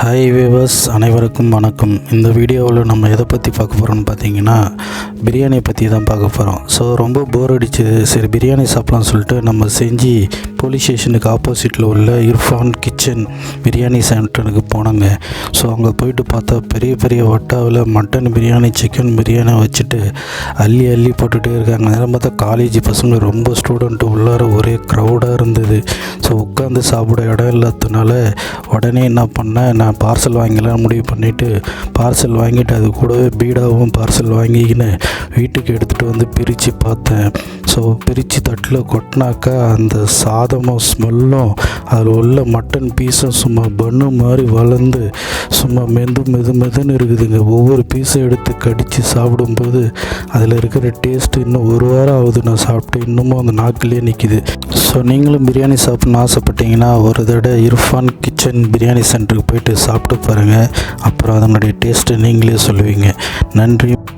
Hi viewers, அனைவருக்கும் வணக்கம். இந்த வீடியோவில் நம்ம எதை பற்றி பார்க்க போகிறோம்னு பார்த்தீங்கன்னா பிரியாணி பற்றி தான் பார்க்க போகிறோம். ஸோ ரொம்ப போர் அடிச்சுது, சரி பிரியாணி சாப்பிட்லான்னு சொல்லிட்டு நம்ம செஞ்சு போலீஸ் ஸ்டேஷனுக்கு ஆப்போசிட்டில் உள்ள இர்ஃபான் கிச்சன் பிரியாணி சென்டருக்கு போனோங்க. ஸோ அங்கே போயிட்டு பார்த்தா பெரிய பெரிய வட்டாவில் மட்டன் பிரியாணி, சிக்கன் பிரியாணி வச்சுட்டு அள்ளி போட்டுகிட்டே இருக்காங்க. நேரம் பார்த்தா காலேஜ் பசங்க ரொம்ப ஸ்டூடெண்ட்டு உள்ளார ஒரே க்ரௌடாக இருந்தது. ஸோ உட்காந்து சாப்பிட இடம் இல்லாததுனால உடனே என்ன பண்ணேன், நான் பார்சல் வாங்கிலாம் முடிவு பண்ணிவிட்டு பார்சல் வாங்கிட்டு அது கூடவே பீடாவும் பார்சல் வாங்கிக்கின்னு வீட்டுக்கு எடுத்துகிட்டு வந்து பிரித்து பார்த்தேன். ஸோ பிரித்து தட்டில் கொட்டினாக்கா அந்த சாதமும் ஸ்மெல்லும் அதில் உள்ள மட்டன் பீஸும் சும்மா பன்னு மாதிரி வளர்ந்து சும்மா மெதுன்னு இருக்குதுங்க. ஒவ்வொரு பீஸும் எடுத்து கடித்து சாப்பிடும்போது அதில் இருக்கிற டேஸ்ட்டு இன்னும் ஒரு வாரம் ஆகுது நான் சாப்பிட்டு, இன்னமும் அந்த நாக்கிலே நிற்கிது. ஸோ நீங்களும் பிரியாணி சாப்பிட்ணுன்னு ஆசைப்பட்டீங்கன்னா ஒரு தடவை இர்ஃபான் கிச்சன் பிரியாணி சென்டருக்கு போயிட்டு சாப்பிட்டு பாருங்கள். அப்புறம் அதனுடைய டேஸ்ட்டு நீங்களே சொல்லுவீங்க. நன்றி.